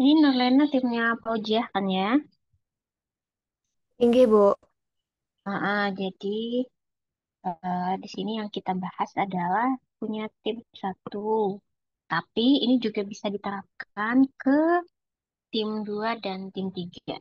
Ini Norlena timnya Fauzia kan ya? Tinggi, Bu. Jadi di sini yang kita bahas adalah punya tim satu. Tapi ini juga bisa diterapkan ke tim 2 dan tim 3.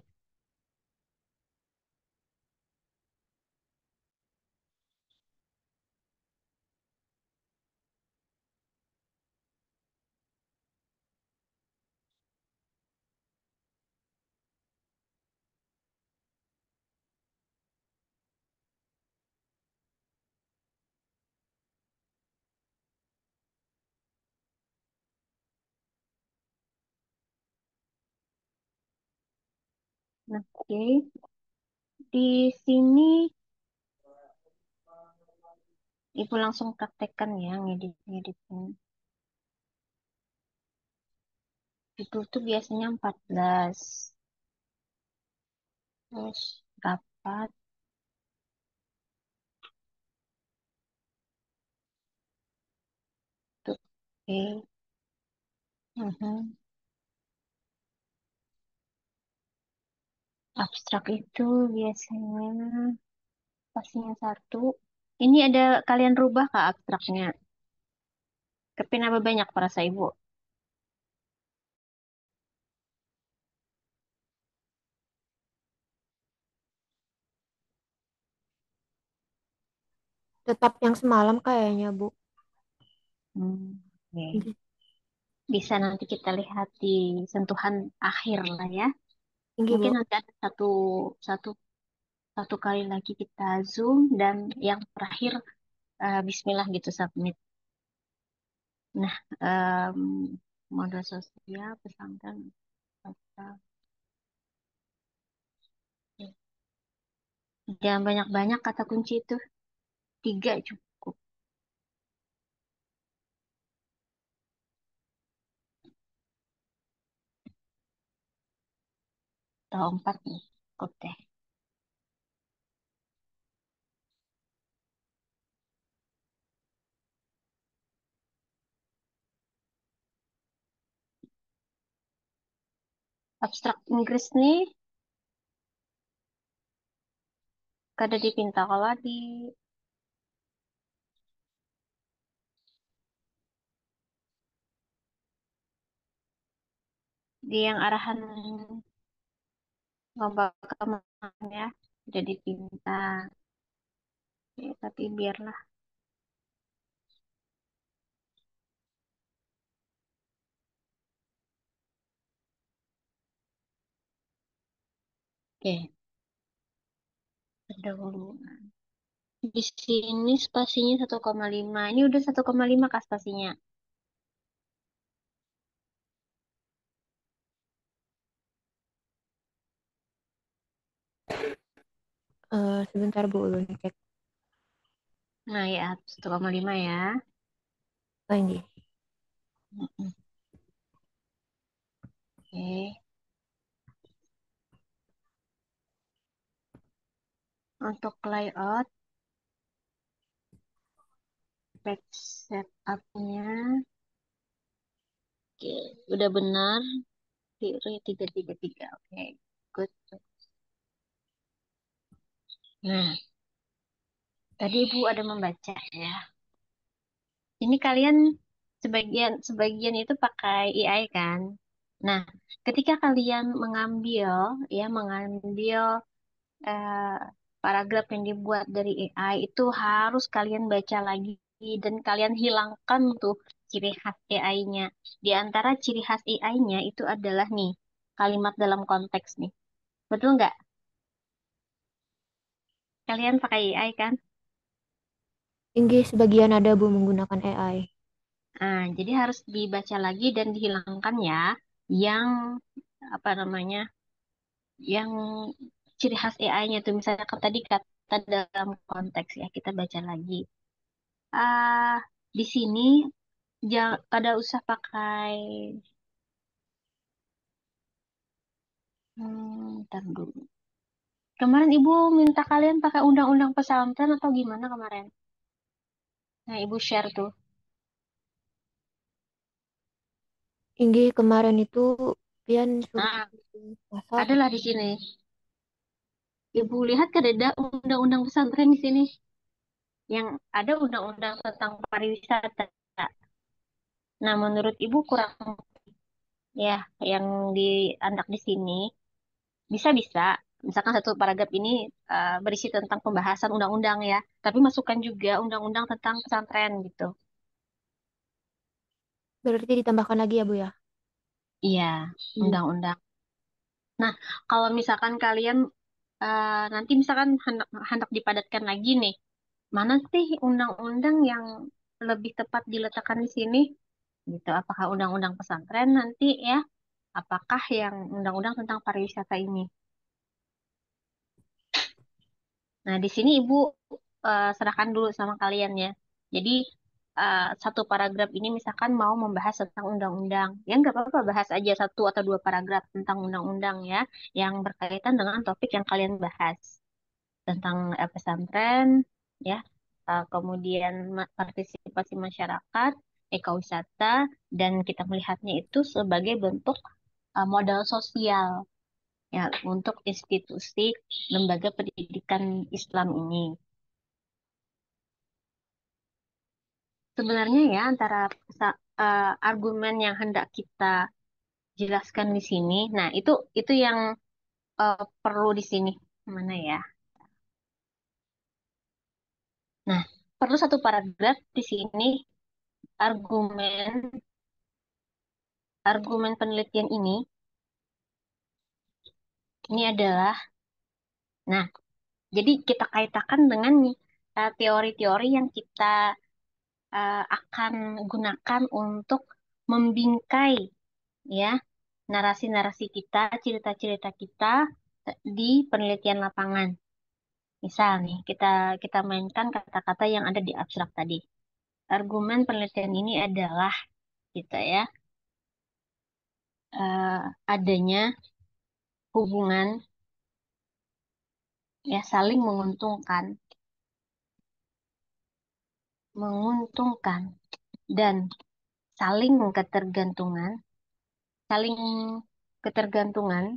Nah, oke. Di sini Ibu langsung praktekkan ya ngedit-ngeditnya. Itu tuh biasanya 14. Terus rapat tuh. Oke. Mhm. Abstrak itu biasanya pastinya satu. Ini ada kalian rubah kak abstraknya? Tapi nambah banyak perasa ibu. Tetap yang semalam kayaknya, Bu. Oke. Tinggi, Bisa nanti kita lihat di sentuhan akhir lah ya. tinggi, Mungkin Bu. nanti ada satu satu kali lagi kita zoom dan yang terakhir Bismillah gitu submit. Nah, em, modal sosial pesantren. Jangan banyak-banyak kata kunci itu. Tiga cukup. Atau empat nih. Cukup deh. Abstrak Inggris nih. Kada dipinta kalau di yang arahan lomba kemana ya. Udah dipinta. Ya, tapi biarlah. Oke, pendahuluan. Di sini spasinya 1,5. Ini udah 1,5 kak spasinya. Sebentar, Bu. Ulun cek. Nah ya, 1,5 ya. Oh, ini. Mm-mm. Oke. Untuk layout, page setupnya. Oke, udah benar. Theory 333. Oke, good. Nah, tadi Ibu ada membaca ya. Ini kalian sebagian sebagian itu pakai AI kan? Nah, ketika kalian mengambil eh, paragraf yang dibuat dari AI itu harus kalian baca lagi dan kalian hilangkan tuh ciri khas AI-nya. Di antara ciri khas AI-nya itu adalah nih kalimat dalam konteks nih. Betul nggak? Kalian pakai AI kan? Tinggi sebagian ada, Bu, menggunakan AI. Jadi harus dibaca lagi dan dihilangkan ya yang apa namanya? Yang ciri khas AI-nya tuh misalnya tadi kata dalam konteks ya kita baca lagi. Ah, di sini jangan kada usah pakai ntar dulu. Kemarin Ibu minta kalian pakai undang-undang pesantren atau gimana kemarin? Nah, Ibu share tuh. Tinggi kemarin itu Pian suruh Nah, pasal. adalah di sini. Ibu lihat kan ada undang-undang pesantren di sini. Yang ada undang-undang tentang pariwisata. Nah, menurut Ibu kurang ya yang di anak di sini bisa-bisa. Misalkan satu paragraf ini berisi tentang pembahasan undang-undang ya, tapi masukkan juga undang-undang tentang pesantren gitu. Berarti ditambahkan lagi ya, Bu ya? Iya, Hmm. undang-undang. Nah, kalau misalkan kalian nanti misalkan hendak dipadatkan lagi nih, mana sih undang-undang yang lebih tepat diletakkan di sini? Gitu. Apakah undang-undang pesantren nanti ya? Apakah yang undang-undang tentang pariwisata ini? Nah, di sini Ibu serahkan dulu sama kalian ya. Jadi, satu paragraf ini misalkan mau membahas tentang undang-undang. Ya, nggak apa-apa, bahas aja satu atau dua paragraf tentang undang-undang ya, yang berkaitan dengan topik yang kalian bahas. Tentang pesantren, ya, kemudian partisipasi masyarakat, ekowisata, dan kita melihatnya itu sebagai bentuk modal sosial ya untuk institusi lembaga pendidikan Islam ini. Sebenarnya ya antara argumen yang hendak kita jelaskan di sini, nah itu yang perlu di sini mana ya? Nah, perlu satu paragraf di sini argumen argumen penelitian ini adalah, nah, jadi kita kaitkan dengan teori-teori yang kita akan gunakan untuk membingkai ya narasi-narasi kita, cerita-cerita kita di penelitian lapangan. Misal nih, kita kita mainkan kata-kata yang ada di abstrak tadi. Argumen penelitian ini adalah kita ya adanya hubungan ya saling menguntungkan dan saling ketergantungan, saling ketergantungan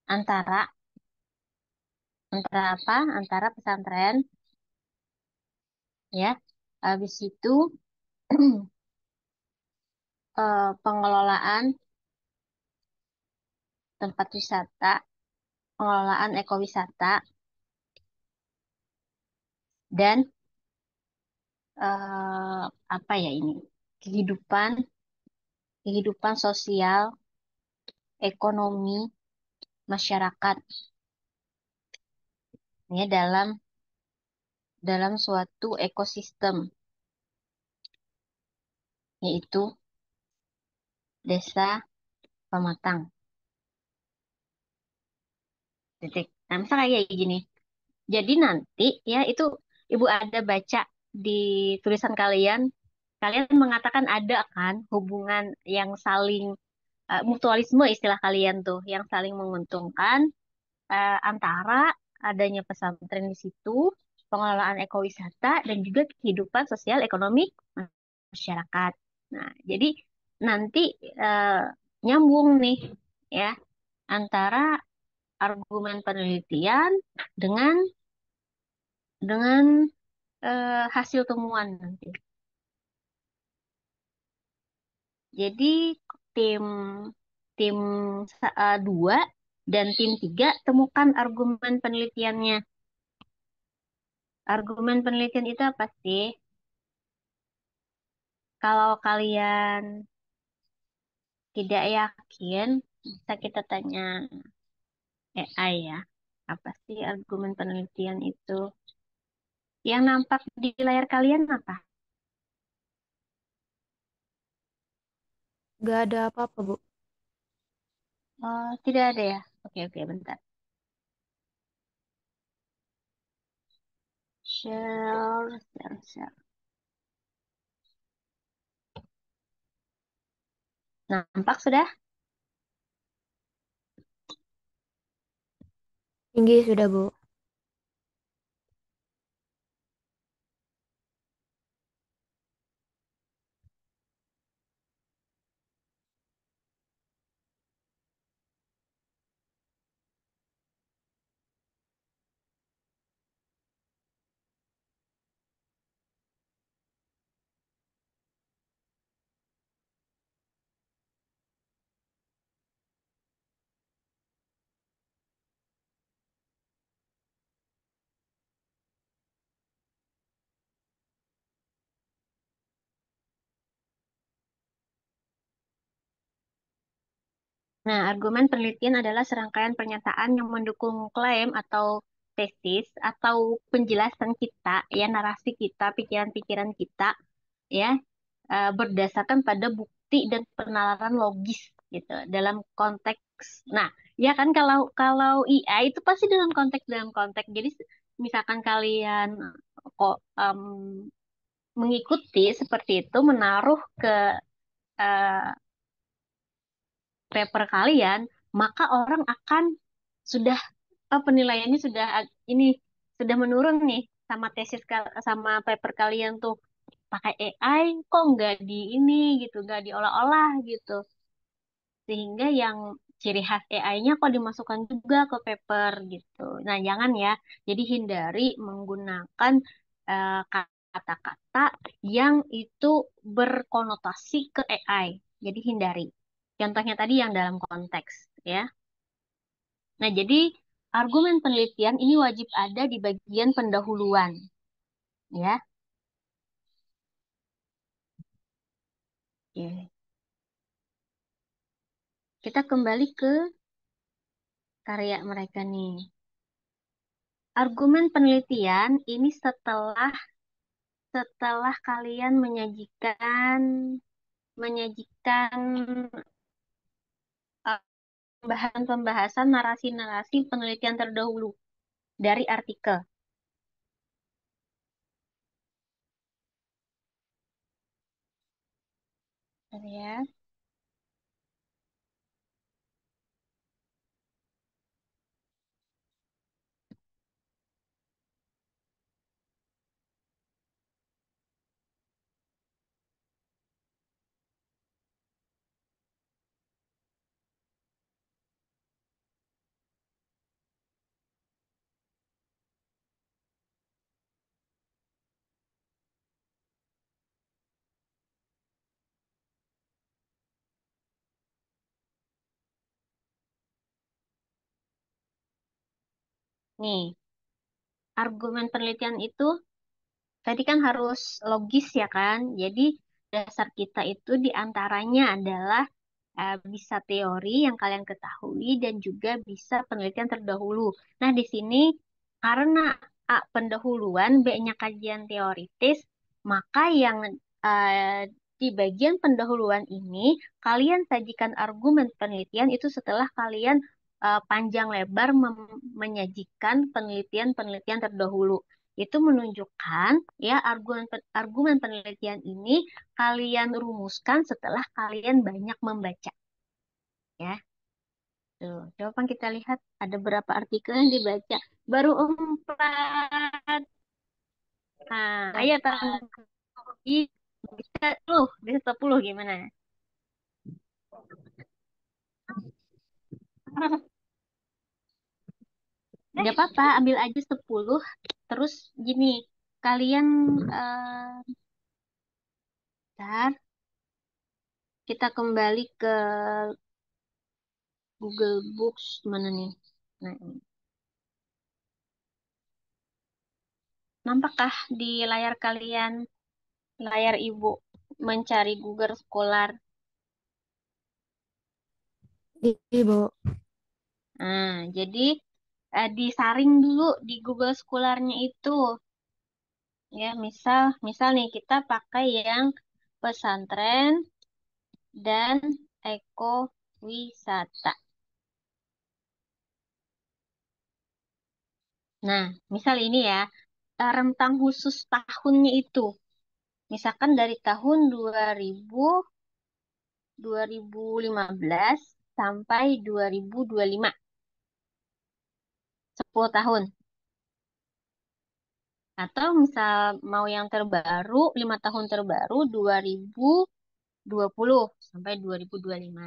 antara antara apa? Antara pesantren ya. Habis itu pengelolaan tempat wisata, pengelolaan ekowisata dan apa ya ini? Kehidupan kehidupan sosial, ekonomi masyarakat ya dalam suatu ekosistem yaitu desa pematang. Titik. Nah, misalnya kayak gini. Jadi nanti ya itu Ibu ada baca di tulisan kalian, kalian mengatakan ada kan hubungan yang saling mutualisme istilah kalian tuh, yang saling menguntungkan antara adanya pesantren di situ, pengelolaan ekowisata dan juga kehidupan sosial ekonomi masyarakat. Nah, jadi nanti eh, nyambung nih ya antara argumen penelitian dengan dengan hasil temuan nanti. Jadi tim tim 2 dan tim 3 temukan argumen penelitiannya. Argumen penelitian itu apa sih? Kalau kalian tidak yakin, bisa kita tanya AI ya. Apa sih argumen penelitian itu? Yang nampak di layar kalian apa? Gak ada apa-apa, Bu. Oh, tidak ada ya? Oke, oke, bentar. Share. Nampak sudah? Tinggi sudah, Bu. Nah, argumen penelitian adalah serangkaian pernyataan yang mendukung klaim atau tesis atau penjelasan kita, ya narasi kita, pikiran-pikiran kita, ya berdasarkan pada bukti dan penalaran logis gitu dalam konteks. Nah, ya kan kalau kalau IA itu pasti dalam konteks. Jadi misalkan kalian kok mengikuti seperti itu menaruh ke eh, paper kalian, maka orang akan sudah penilaiannya sudah ini sudah menurun nih sama sama paper kalian tuh pakai AI kok nggak di ini gitu, nggak diolah-olah gitu. Sehingga yang ciri khas AI-nya kok dimasukkan juga ke paper gitu. Nah, jangan ya. Jadi hindari menggunakan kata-kata yang itu berkonotasi ke AI. Jadi hindari. Contohnya tadi yang dalam konteks ya. Nah, jadi argumen penelitian ini wajib ada di bagian pendahuluan ya. Oke. Kita kembali ke karya mereka nih. Argumen penelitian ini setelah setelah kalian menyajikan menyajikan eh, pembahasan narasi-narasi penelitian terdahulu dari artikel ya. Nih, argumen penelitian itu tadi kan harus logis ya kan. Jadi dasar kita itu diantaranya adalah bisa teori yang kalian ketahui dan juga bisa penelitian terdahulu. Nah, di sini karena A pendahuluan, B-nya kajian teoritis, maka yang di bagian pendahuluan ini kalian sajikan argumen penelitian itu setelah kalian panjang lebar menyajikan penelitian-penelitian terdahulu. Itu menunjukkan ya argumen penelitian ini kalian rumuskan setelah kalian banyak membaca ya. Tuh, coba kita lihat ada berapa artikel yang dibaca. Baru 4. Nah, ayo tanggapi bisa 10, bisa 10 gimana? Gak apa-apa, ambil aja 10. Terus gini, kalian bentar, kita kembali ke Google Books mana nih? Nah, ini. Nampakkah di layar kalian, layar ibu, mencari Google Scholar? Iya, Bu. Nah, jadi disaring dulu di Google Scholar-nya itu. Ya, misal misal nih kita pakai yang pesantren dan ekowisata. Nah, misal ini ya, rentang khusus tahunnya itu. Misalkan dari tahun 2015 sampai 2025, 10 tahun. Atau misal mau yang terbaru, 5 tahun terbaru 2020 sampai 2025.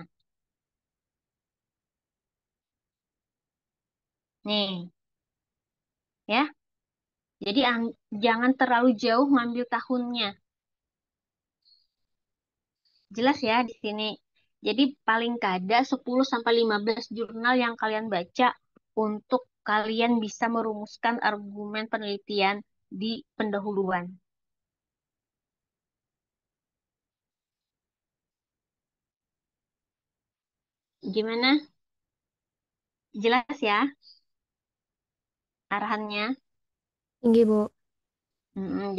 Nih, ya. Jadi jangan terlalu jauh ngambil tahunnya. Jelas ya di sini. Jadi paling kada 10 sampai 15 jurnal yang kalian baca untuk kalian bisa merumuskan argumen penelitian di pendahuluan. Gimana? Jelas ya arahannya? Tinggi, Bu.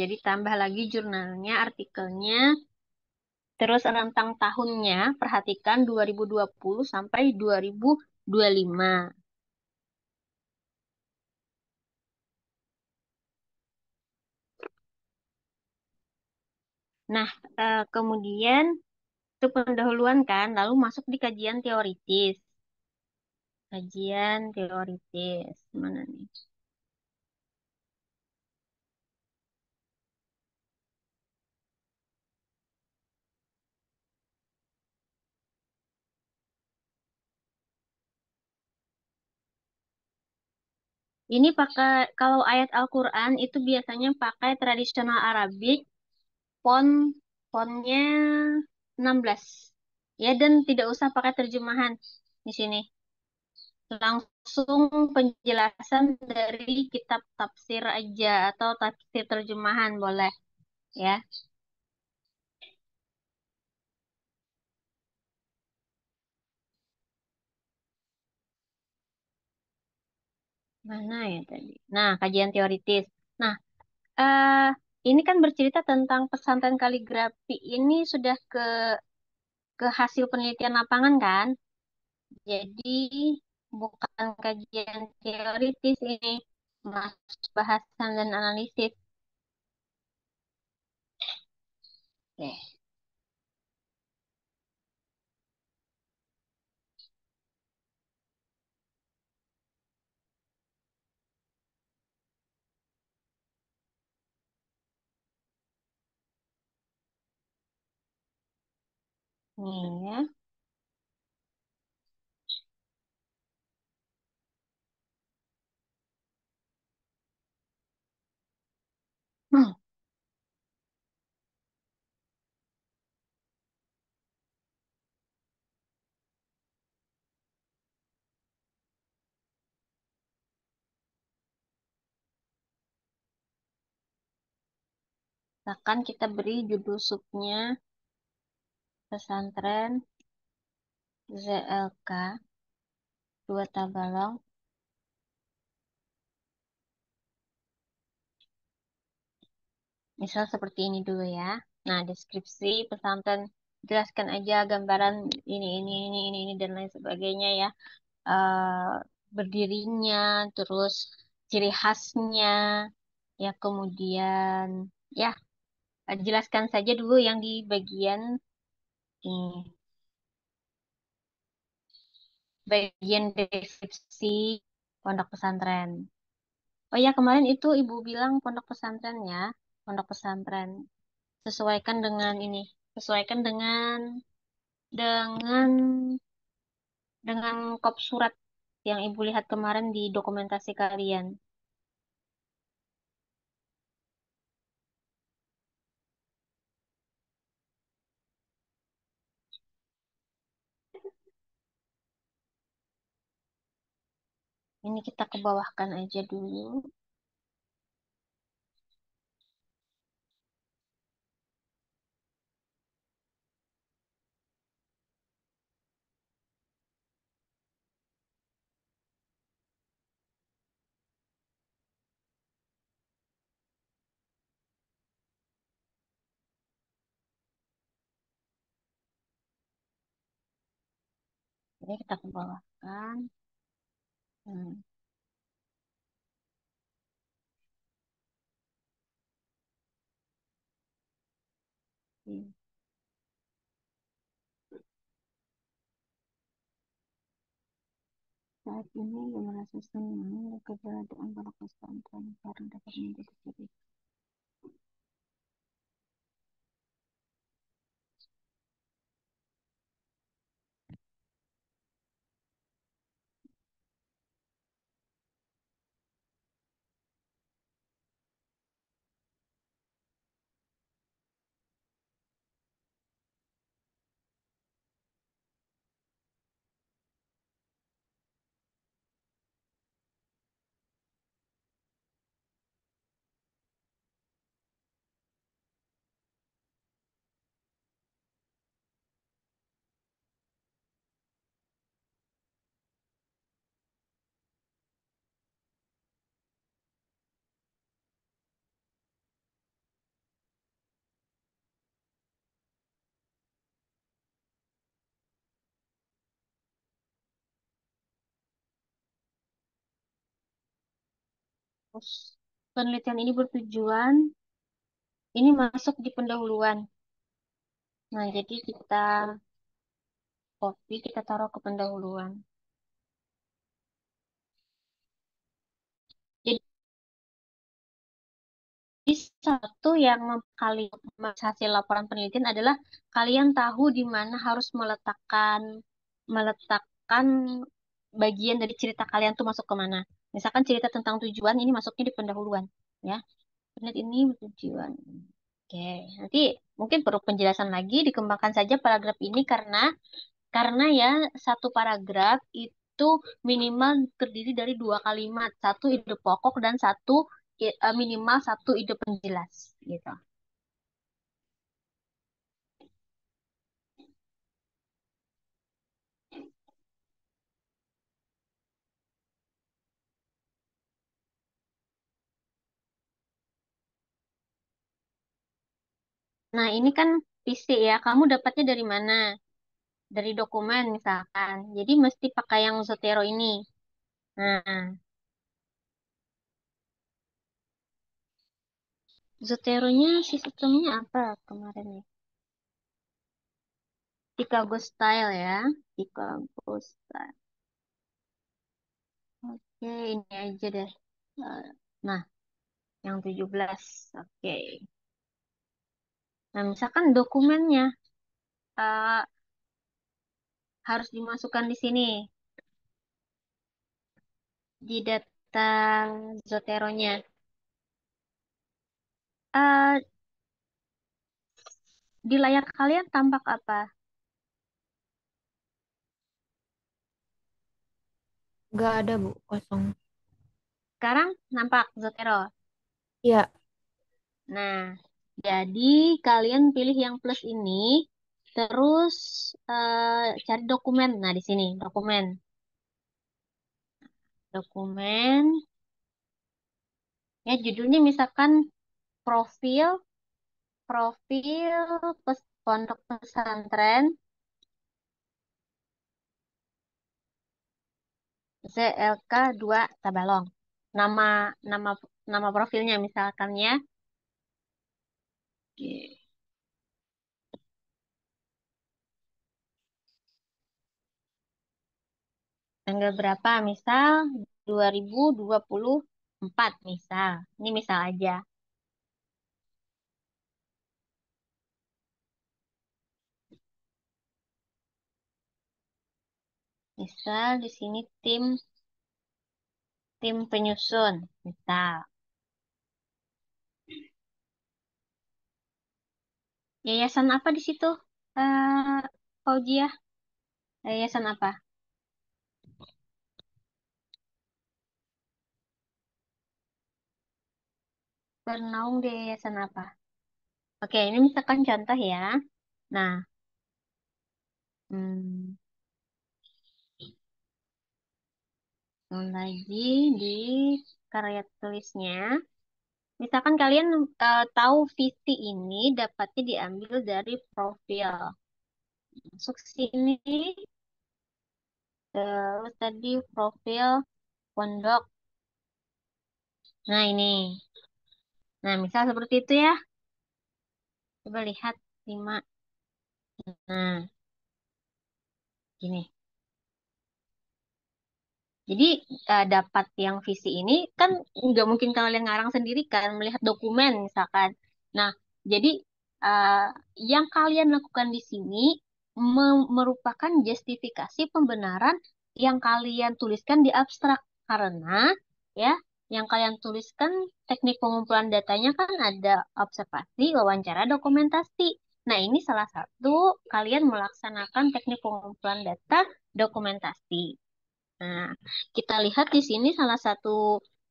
Jadi tambah lagi jurnalnya, artikelnya, terus rentang tahunnya, perhatikan 2020 sampai 2025. Nah, kemudian itu pendahuluan kan, lalu masuk di kajian teoritis. Kajian teoritis, mana nih? Ini pakai, kalau ayat Al-Quran itu biasanya pakai tradisional Arabik, font, fontnya 16. Ya, dan tidak usah pakai terjemahan di sini. Langsung penjelasan dari kitab tafsir aja atau tafsir terjemahan boleh ya. Mana ya tadi? Nah, kajian teoritis. Nah, eh ini kan bercerita tentang pesantren kaligrafi ini sudah ke hasil penelitian lapangan kan? Jadi bukan kajian teoritis ini, masuk bahasan dan analisis. Oke, nih ya. Hmm, Misalkan kita beri judul subnya pesantren ZLK 2 Tabalong. Misal seperti ini dulu ya. Nah, deskripsi pesantren jelaskan aja gambaran ini dan lain sebagainya ya. eh Berdirinya, terus ciri khasnya, ya kemudian ya jelaskan saja dulu yang di bagian ini, bagian deskripsi pondok pesantren. Oh ya, kemarin itu Ibu bilang pondok pesantren ya, pondok pesantren. Sesuaikan dengan ini, sesuaikan dengan dengan kop surat yang Ibu lihat kemarin di dokumentasi kalian. Ini kita ke bawahkan aja dulu. Ini kita ke bawahkan. Hmm. Oke. Saat ini yang merasa senang keberadaan para pesantren karena dapat menjadi ciri. Terus penelitian ini bertujuan, ini masuk di pendahuluan. Nah, jadi kita copy, kita taruh ke pendahuluan. Jadi satu yang kali hasil laporan penelitian adalah kalian tahu di mana harus meletakkan bagian dari cerita kalian tuh masuk ke mana. Misalkan cerita tentang tujuan ini masuknya di pendahuluan, ya. Penelitian ini bertujuan. Oke, nanti mungkin perlu penjelasan lagi, dikembangkan saja paragraf ini karena ya satu paragraf itu minimal terdiri dari dua kalimat, satu ide pokok dan minimal satu ide penjelas gitu. Nah, ini kan PC ya, kamu dapatnya dari mana? Dari dokumen misalkan. Jadi mesti pakai yang Zotero ini. Nah, Zotero-nya sistemnya apa kemarin ya? Chicago Style ya. Chicago Style. Oke, ini aja deh. Eh, Nah, yang 17. Oke. Nah, misalkan dokumennya eh, harus dimasukkan di sini, di data Zotero-nya. Eh, di layar kalian tampak apa? Nggak ada, Bu. Kosong. Sekarang nampak Zotero. Iya, Nah, jadi kalian pilih yang plus ini, terus cari dokumen. Nah, di sini dokumen. Dokumen, ya judulnya misalkan profil, profil pondok pesantren ZLK 2 Tabalong. Nama nama nama profilnya misalkan ya. Oke. Tanggal berapa? Misal 2024 misal. Ini misal aja. Misal di sini tim penyusun. Misal. Yayasan apa di situ? Eh, Fauzia, yayasan apa? Bernaung di yayasan apa? Oke, ini misalkan contoh ya. Nah, hmm, lagi di karya tulisnya. Misalkan kalian tahu visi ini dapatnya diambil dari profil. Masuk sini, terus tadi profil pondok. Nah, ini. Nah, misal seperti itu ya. Coba lihat 5. Nah, gini. Jadi dapat yang visi ini kan nggak mungkin kalian ngarang sendiri kan, melihat dokumen misalkan. Nah, jadi eh, yang kalian lakukan di sini merupakan justifikasi pembenaran yang kalian tuliskan di abstrak karena ya yang kalian tuliskan teknik pengumpulan datanya kan ada observasi, wawancara, dokumentasi. Nah, ini salah satu kalian melaksanakan teknik pengumpulan data dokumentasi. Nah, kita lihat di sini salah satu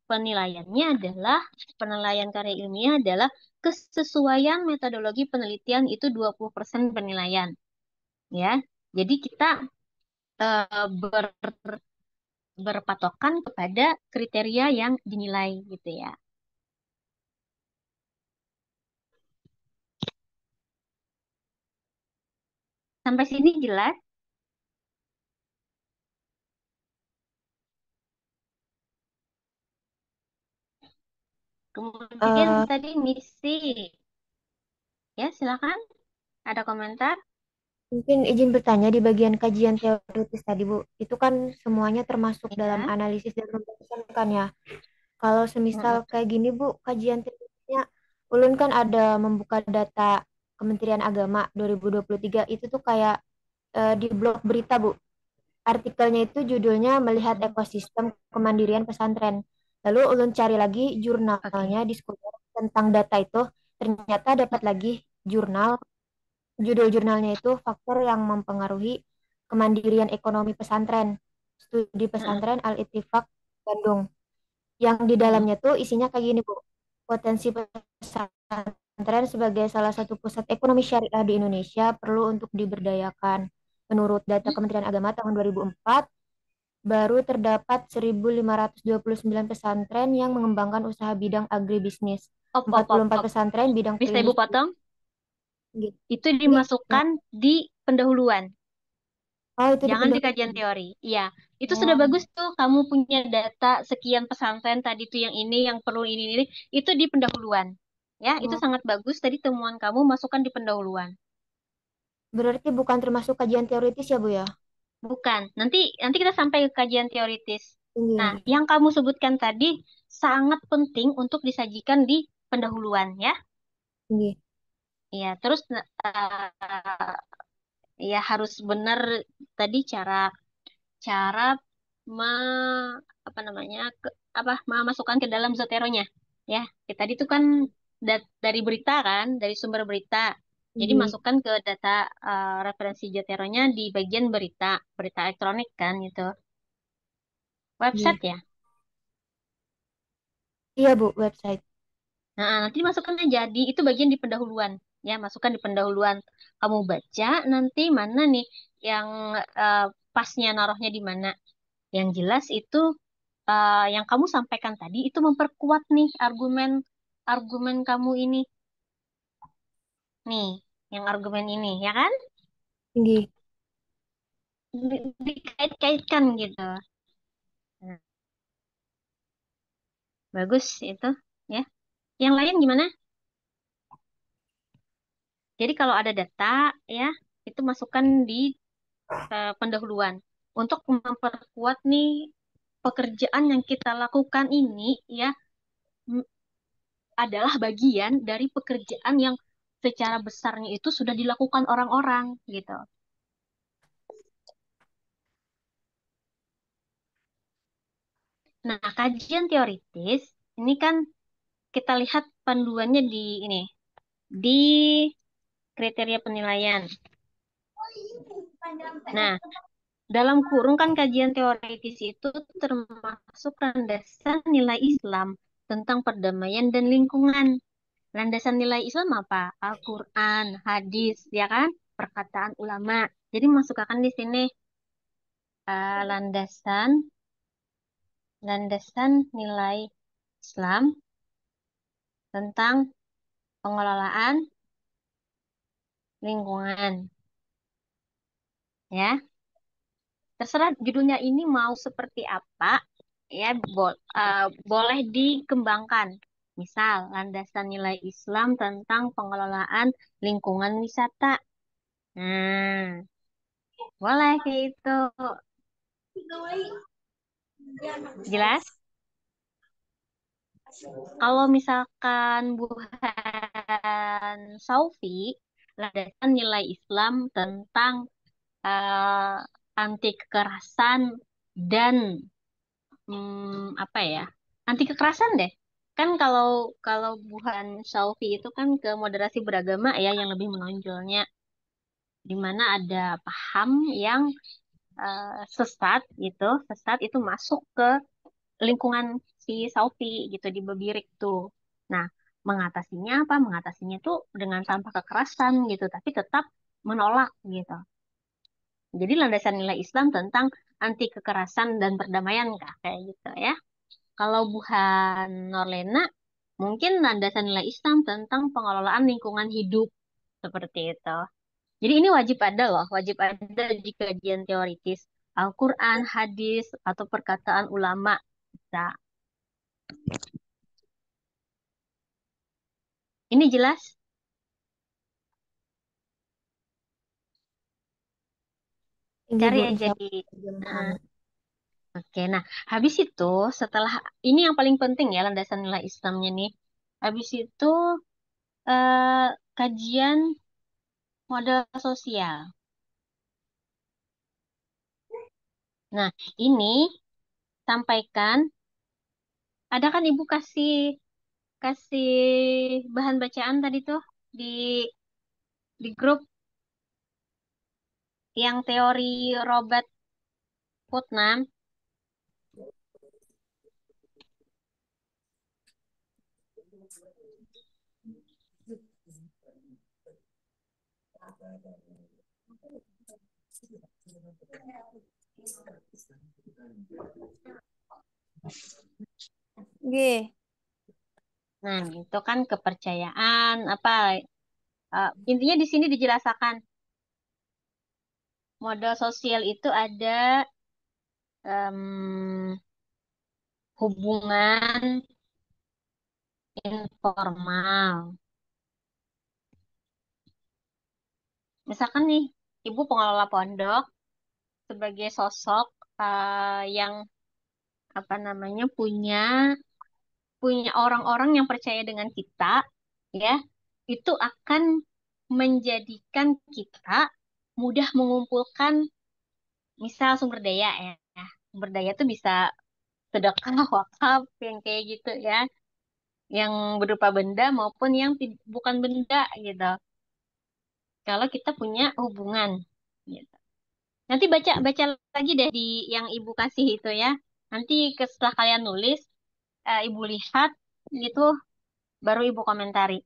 penilaiannya adalah penilaian karya ilmiah adalah kesesuaian metodologi penelitian itu 20% penilaian, ya. Jadi kita eh, ber- berpatokan kepada kriteria yang dinilai gitu ya. Sampai sini jelas? Kemudian Eh, tadi misi, ya silakan. Ada komentar? Mungkin izin bertanya di bagian kajian teoritis tadi, Bu. Itu kan semuanya termasuk dalam Ya. analisis dan pembahasan kan ya. Kalau semisal Mm-mm. kayak gini, Bu, kajian teoritisnya, Ulun kan ada membuka data Kementerian Agama 2023, itu tuh kayak di blog berita, Bu. Artikelnya itu judulnya Melihat Mm. Ekosistem Kemandirian Pesantren. Lalu ulun cari lagi jurnalnya Oke. di Scholar tentang data itu, ternyata dapat lagi jurnal. Judul jurnalnya itu Faktor yang Mempengaruhi Kemandirian Ekonomi Pesantren. Studi Mm-mm. Pesantren Al-Ittifaq Bandung. Yang di Mm-mm. dalamnya tuh isinya kayak gini, Bu. Potensi pesantren sebagai salah satu pusat ekonomi syariah di Indonesia perlu untuk diberdayakan. Menurut data Kementerian Agama tahun 2004, baru terdapat 1.529 pesantren yang mengembangkan usaha bidang agribisnis. Op, empat op, puluh op, empat op. pesantren bidang Bisa Ibu perindustrian. potong? Itu dimasukkan di pendahuluan. Oh, itu di Jangan di kajian pendahuluan. teori. Iya, itu sudah Oh, bagus tuh. Kamu punya data sekian pesantren tadi tuh yang ini, yang perlu ini. Itu di pendahuluan. Ya, itu oh, sangat bagus. Tadi temuan kamu masukkan di pendahuluan. berarti bukan termasuk kajian teoritis ya, Bu ya? Bukan. Nanti nanti kita sampai ke kajian teoritis. Tinggi, Nah, tinggi, yang kamu sebutkan tadi sangat penting untuk disajikan di pendahuluan ya. tinggi. Iya, terus ya harus benar tadi cara cara me, apa namanya apa memasukkan ke dalam Zoteronya ya. Tadi itu kan dari berita kan, dari sumber berita. Jadi Tinggi. masukkan ke data referensi Zoteronya di bagian berita, berita elektronik kan gitu. Website Tinggi. ya. Iya, Bu, website. Nah, nanti masukkan aja di itu bagian di pendahuluan. Ya, masukkan di pendahuluan. Kamu baca nanti mana nih yang eh, pasnya naruhnya di mana. Yang jelas itu yang kamu sampaikan tadi itu memperkuat nih argumen argumen kamu ini. Nih, yang argumen ini ya kan? Tinggi. Dikait-kaitkan gitu. Nah, bagus itu ya. Yang lain gimana? Jadi kalau ada data ya, itu masukkan di pendahuluan untuk memperkuat nih pekerjaan yang kita lakukan ini ya m- adalah bagian dari pekerjaan yang secara besarnya itu sudah dilakukan orang-orang gitu. Nah, kajian teoritis ini kan kita lihat panduannya di ini, di kriteria penilaian. Nah, dalam kurung kan kajian teoritis itu termasuk landasan nilai Islam tentang perdamaian dan lingkungan. Landasan nilai Islam apa? Al-Quran, hadis, ya kan? Perkataan ulama. Jadi masukkan di sini landasan landasan nilai Islam tentang pengelolaan lingkungan. Ya, terserah judulnya ini mau seperti apa, ya boleh dikembangkan. Misal, landasan nilai Islam tentang pengelolaan lingkungan wisata. Nah, boleh kayak itu. Jelas? Kalau misalkan Buhan Saufi, landasan nilai Islam tentang eh, anti kekerasan dan apa ya? Anti kekerasan deh. Kan kalau kalau Buhan Saufi itu kan ke moderasi beragama ya yang lebih menonjolnya, di mana ada paham yang sesat gitu, sesat itu masuk ke lingkungan si Saufi gitu di Bebirik tuh. Nah, mengatasinya apa? Mengatasinya tuh dengan tanpa kekerasan gitu, tapi tetap menolak gitu. Jadi landasan nilai Islam tentang anti kekerasan dan perdamaian kah kayak gitu ya. Kalau Buhan Norlena mungkin landasan nilai Islam tentang pengelolaan lingkungan hidup seperti itu. Jadi ini wajib ada loh, wajib ada di kajian teoritis. Al-Quran, hadis, atau perkataan ulama. Bisa. Ini jelas? Tinggi Cari Bu, aja insya di. Allah dia Heeh. memahami. Oke, nah habis itu setelah ini yang paling penting ya landasan nilai Islamnya nih. Habis itu kajian modal sosial. Nah, ini sampaikan, ada kan Ibu kasih kasih bahan bacaan tadi tuh di grup yang teori Robert Putnam. Oke. Nah, itu kan kepercayaan apa intinya di sini dijelaskan modal sosial itu ada em, hubungan informal. Misalkan nih, ibu pengelola pondok sebagai sosok yang apa namanya punya punya orang-orang yang percaya dengan kita, ya, itu akan menjadikan kita mudah mengumpulkan misal sumber daya ya. Sumber daya itu bisa sedekah, wakaf, yang kayak gitu ya, yang berupa benda maupun yang bukan benda gitu. Kalau kita punya hubungan, gitu. Nanti baca baca lagi deh di yang ibu kasih itu ya. Nanti setelah kalian nulis, ibu lihat gitu, baru ibu komentari.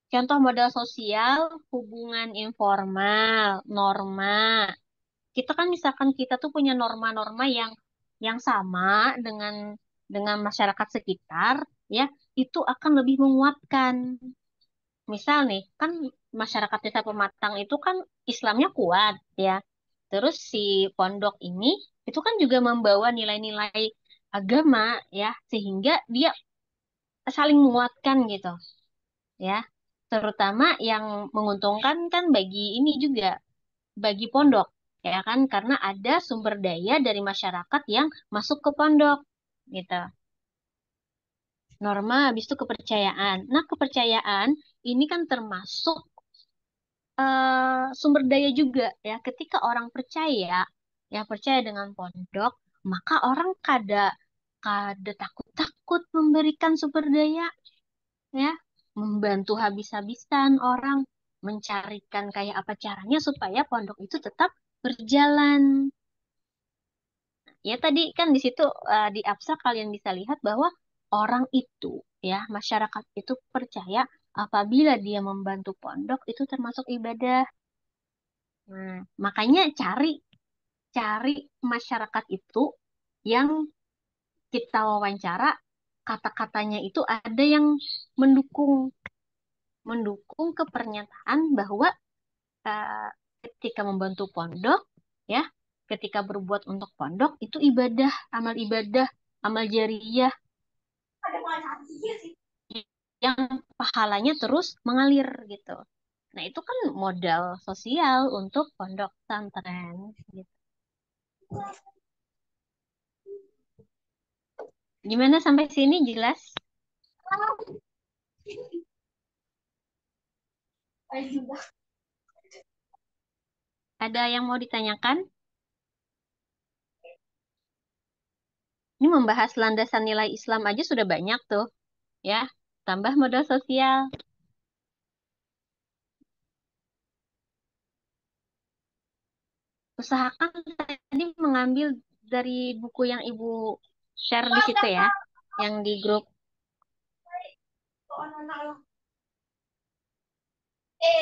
Contoh modal sosial, hubungan informal, norma. Kita kan misalkan kita tuh punya norma-norma yang sama dengan masyarakat sekitar, ya, itu akan lebih menguatkan. Misal nih, kan masyarakat desa Pematang itu kan Islamnya kuat, ya. Terus si pondok ini itu kan juga membawa nilai-nilai agama, ya, sehingga dia saling menguatkan gitu, ya. Terutama yang menguntungkan kan bagi ini juga, bagi pondok, ya kan, karena ada sumber daya dari masyarakat yang masuk ke pondok, gitu. Norma, habis itu kepercayaan. Nah, kepercayaan ini kan termasuk sumber daya juga ya. Ketika orang percaya, ya percaya dengan pondok, maka orang kada kada takut-takut memberikan sumber daya, ya, membantu habis-habisan orang, mencarikan kayak apa caranya supaya pondok itu tetap berjalan. Ya tadi kan di situ di abstrak kalian bisa lihat bahwa orang itu, ya masyarakat itu percaya apabila dia membantu pondok itu termasuk ibadah. Nah, makanya cari cari masyarakat itu yang kita wawancara, kata-katanya itu ada yang mendukung mendukung kepernyataan bahwa eh, ketika membantu pondok, ya, ketika berbuat untuk pondok itu ibadah, amal jariyah yang pahalanya terus mengalir gitu. Nah, itu kan modal sosial untuk pondok pesantren gitu. Gimana sampai sini jelas? Ada yang mau ditanyakan? Ini membahas landasan nilai Islam aja sudah banyak tuh, ya. Tambah modal sosial. Usahakan tadi mengambil dari buku yang Ibu share di situ ya, yang di grup.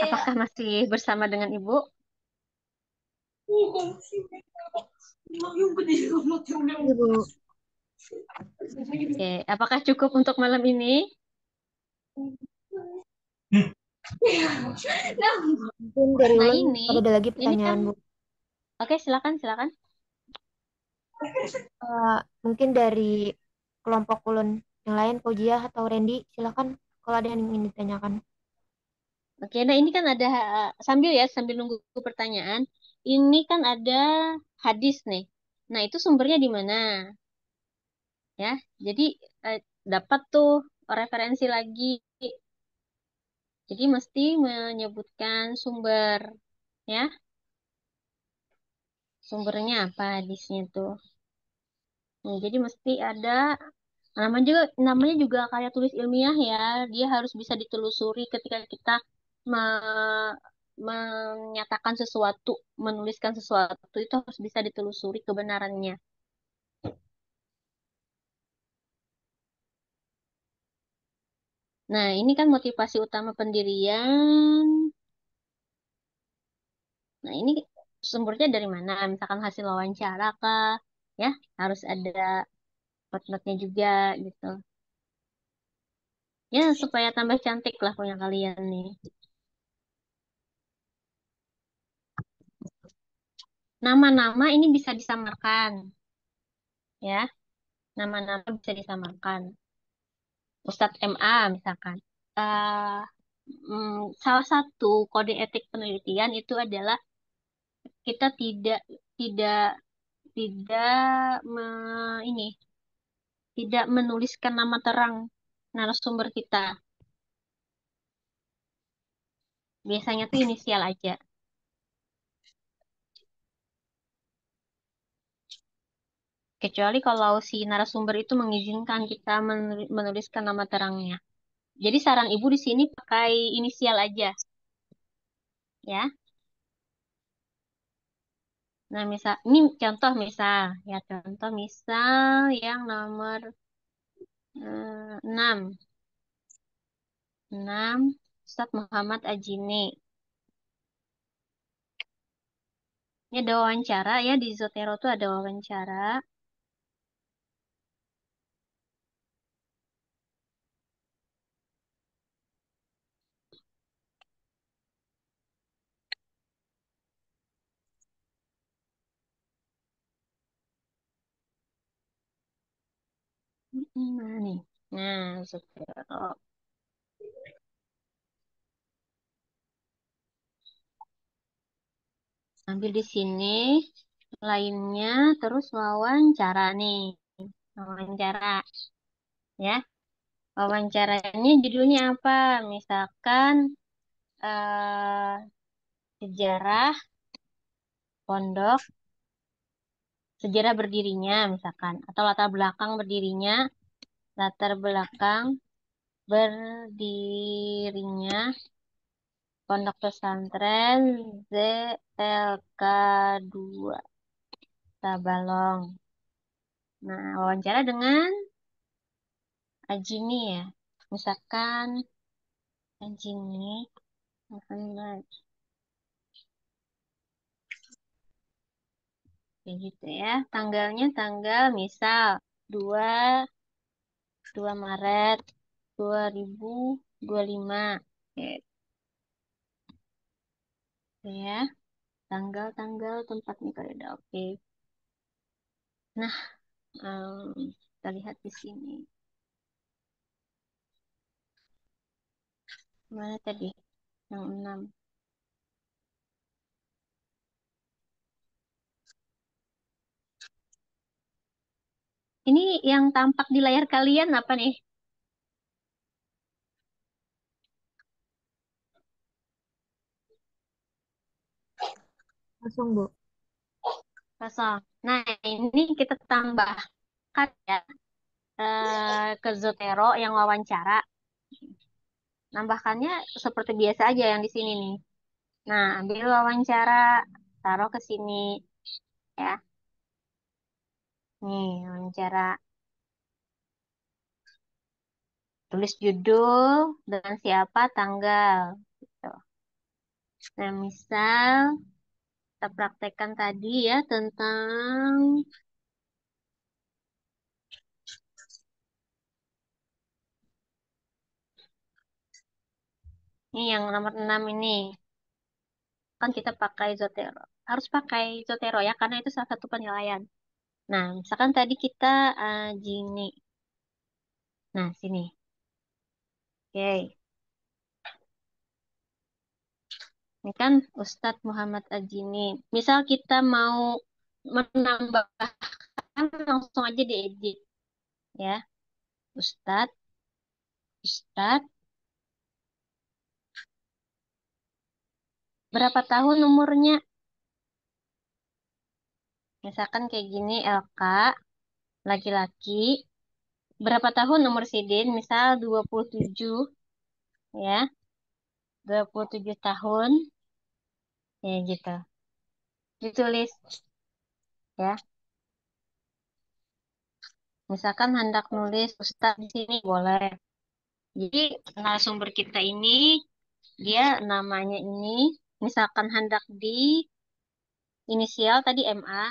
Apakah masih bersama dengan Ibu? Tinggi Bu. Oke, apakah cukup untuk malam ini? Mungkin dari Nah Ulun ada lagi ini kan, pertanyaan Bu. oke silakan silakan. Mungkin dari kelompok Ulun yang lain, Fauziah atau Randy, silakan kalau ada yang ingin ditanyakan. Oke, nah ini kan ada sambil ya, sambil nunggu pertanyaan. Ini kan ada hadis nih. Nah, itu sumbernya di mana? Ya, jadi eh, dapat tuh referensi lagi. Jadi mesti menyebutkan sumber, ya. Sumbernya apa hadisnya tuh? Nah, jadi mesti ada namanya juga karya tulis ilmiah ya. Dia harus bisa ditelusuri ketika kita menyatakan sesuatu, menuliskan sesuatu itu harus bisa ditelusuri kebenarannya. Nah, ini kan motivasi utama pendirian. Nah, ini sumbernya dari mana? Misalkan hasil wawancara kah? Ya, harus ada footnote-nya juga gitu. Ya, supaya tambah cantik lah punya kalian nih. Nama-nama ini bisa disamarkan, ya. Nama-nama bisa disamarkan. Ustadz MA misalkan. Eh, Salah satu kode etik penelitian itu adalah kita tidak tidak ini tidak menuliskan nama terang narasumber kita. Biasanya tuh inisial aja. Kecuali kalau si narasumber itu mengizinkan kita menuliskan nama terangnya. Jadi saran ibu di sini pakai inisial aja, ya. Nah, misal ini contoh misal, ya contoh misal yang nomor 6. 6 Ustadz Muhammad Ajini. Ini ada wawancara ya di Zotero tuh ada wawancara. Mana nih? Nah, Zotero. Ambil di sini lainnya terus wawancara nih. Wawancara ya. Wawancaranya judulnya apa? Misalkan eh, sejarah pondok, sejarah berdirinya misalkan atau latar belakang berdirinya Pondok Pesantren ZLK 2 Tabalong. Nah, wawancara dengan Ajini ya. Misalkan Ajini Muhammad. Kayak gitu ya. Tanggalnya tanggal misal 2 2 Maret 2025. Gitu ya. Tanggal-tanggal tempatnya kalau udah oke. Nah, kita lihat di sini. Mana tadi? Yang 6. Ini yang tampak di layar kalian apa nih? Langsung, Bu. Kosong. Nah, ini kita tambahkan ya ke Zotero yang wawancara. Nambahkannya seperti biasa aja yang di sini nih. Nah, ambil wawancara, taruh ke sini ya. Nih, wawancara. Tulis judul dengan siapa, tanggal. Gitu. Nah, misal kita praktekkan tadi ya tentang ini yang nomor 6 ini. Kan kita pakai Zotero. Harus pakai Zotero ya, karena itu salah satu penilaian. Nah, misalkan tadi kita Gini. Nah, sini. Oke. Ini kan Ustadz Muhammad Ajini. Misal kita mau menambahkan langsung aja diedit ya. Ustadz, Ustadz, berapa tahun umurnya? Misalkan kayak gini, LK, laki-laki. Berapa tahun umur Sidin? Misal 27 ya. 27 tahun. Ya gitu. Ditulis ya. Misalkan hendak nulis Ustadz di sini boleh. Jadi narasumber kita ini dia namanya ini misalkan hendak di inisial tadi MA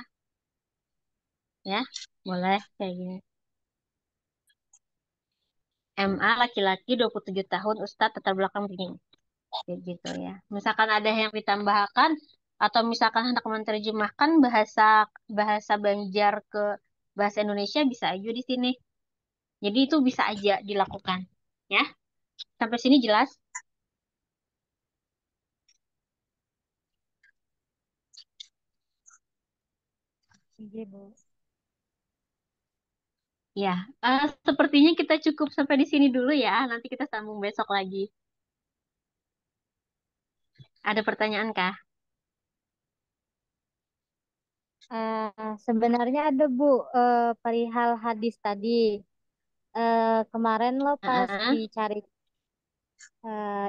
ya. Boleh kayak gini. MA laki-laki 27 tahun Ustadz latar belakang begini. Kayak gitu ya. Misalkan ada yang ditambahkan atau misalkan hendak menerjemahkan bahasa bahasa Banjar ke bahasa Indonesia bisa aja di sini. Jadi itu bisa aja dilakukan. Ya. Sampai sini jelas? Iya, Bu. Ya, sepertinya kita cukup sampai di sini dulu ya. Nanti kita sambung besok lagi. Ada pertanyaan kah? Sebenarnya ada Bu, perihal hadis tadi. Kemarin lo pas Heeh. dicari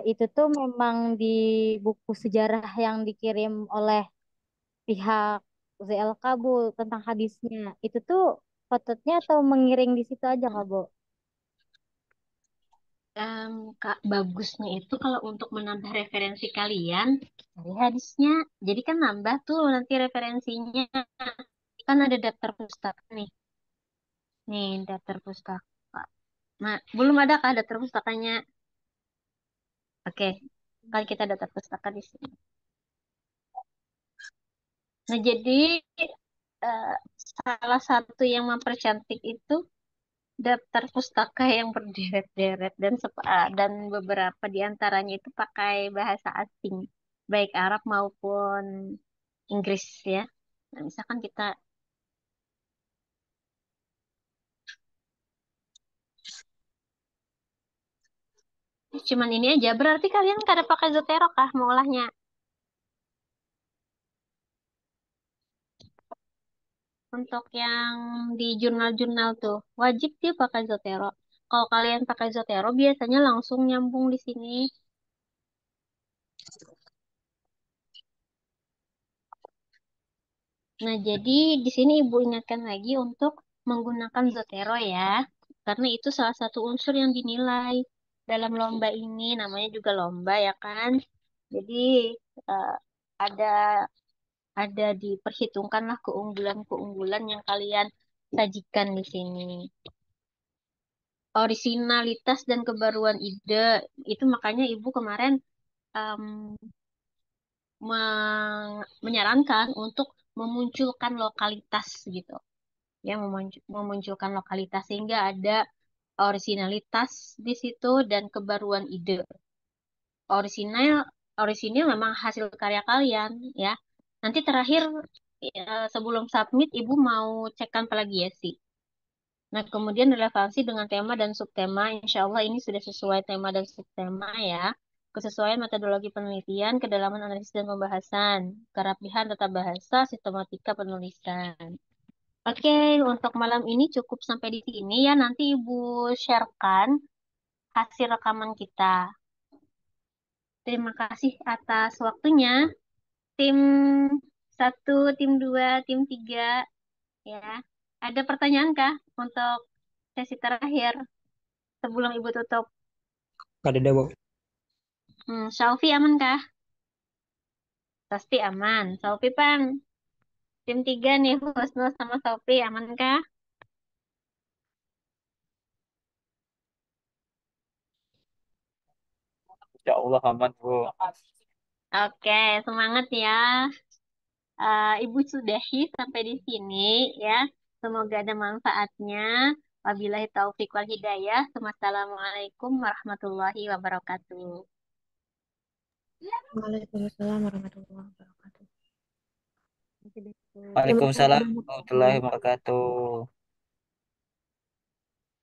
itu tuh memang di buku sejarah yang dikirim oleh pihak ZLK Bu tentang hadisnya. Itu tuh patutnya atau mengiring di situ aja Kak Bu? Kak, bagusnya itu kalau untuk menambah referensi kalian dari hadisnya. Jadi kan nambah tuh nanti referensinya. Kan ada daftar pustaka nih. Nih, daftar pustaka. Nah, belum ada kah daftar pustakanya? Oke, kan kita daftar pustaka di sini. Nah, jadi eh, salah satu yang mempercantik itu daftar pustaka yang berderet-deret dan dan beberapa di antaranya itu pakai bahasa asing, baik Arab maupun Inggris ya. Nah, misalkan kita cuman ini aja, berarti kalian kada pakai Zotero kah mau olahnya? Untuk yang di jurnal-jurnal tuh wajib dia pakai Zotero. Kalau kalian pakai Zotero biasanya langsung nyambung di sini. Nah, jadi di sini Ibu ingatkan lagi untuk menggunakan Zotero ya, karena itu salah satu unsur yang dinilai dalam lomba ini, namanya juga lomba ya kan. Jadi eh, ada diperhitungkanlah keunggulan-keunggulan yang kalian sajikan di sini. Orisinalitas dan kebaruan ide itu makanya Ibu kemarin em, menyarankan untuk memunculkan lokalitas gitu. Ya memunculkan lokalitas sehingga ada orisinalitas di situ dan kebaruan ide. Orisinal orisinil memang hasil karya kalian ya. Nanti terakhir sebelum submit Ibu mau cekkan plagiasi. Nah, kemudian relevansi dengan tema dan subtema. Insya Allah ini sudah sesuai tema dan subtema ya. Kesesuaian metodologi penelitian, kedalaman analisis dan pembahasan, kerapihan tata bahasa, sistematika penulisan. Oke, untuk malam ini cukup sampai di sini ya. Nanti Ibu sharekan hasil rekaman kita. Terima kasih atas waktunya. Tim satu, tim dua, tim tiga, ya. Ada pertanyaan kah untuk sesi terakhir sebelum Ibu tutup? Kada ada, Bu. Syaufi aman kah? Pasti aman. Syaufi, Pan. Tim tiga nih, Husnul sama Syaufi, aman kah? Ya Allah aman, Bu. Oke, semangat ya. Ibu sudahi sampai di sini ya. Semoga ada manfaatnya. Wabillahi taufik wal hidayah. Wassalamualaikum warahmatullahi wabarakatuh. Waalaikumsalam warahmatullahi wabarakatuh. Gitu. Terima kasih Waalaikumsalam banyak. warahmatullahi wabarakatuh.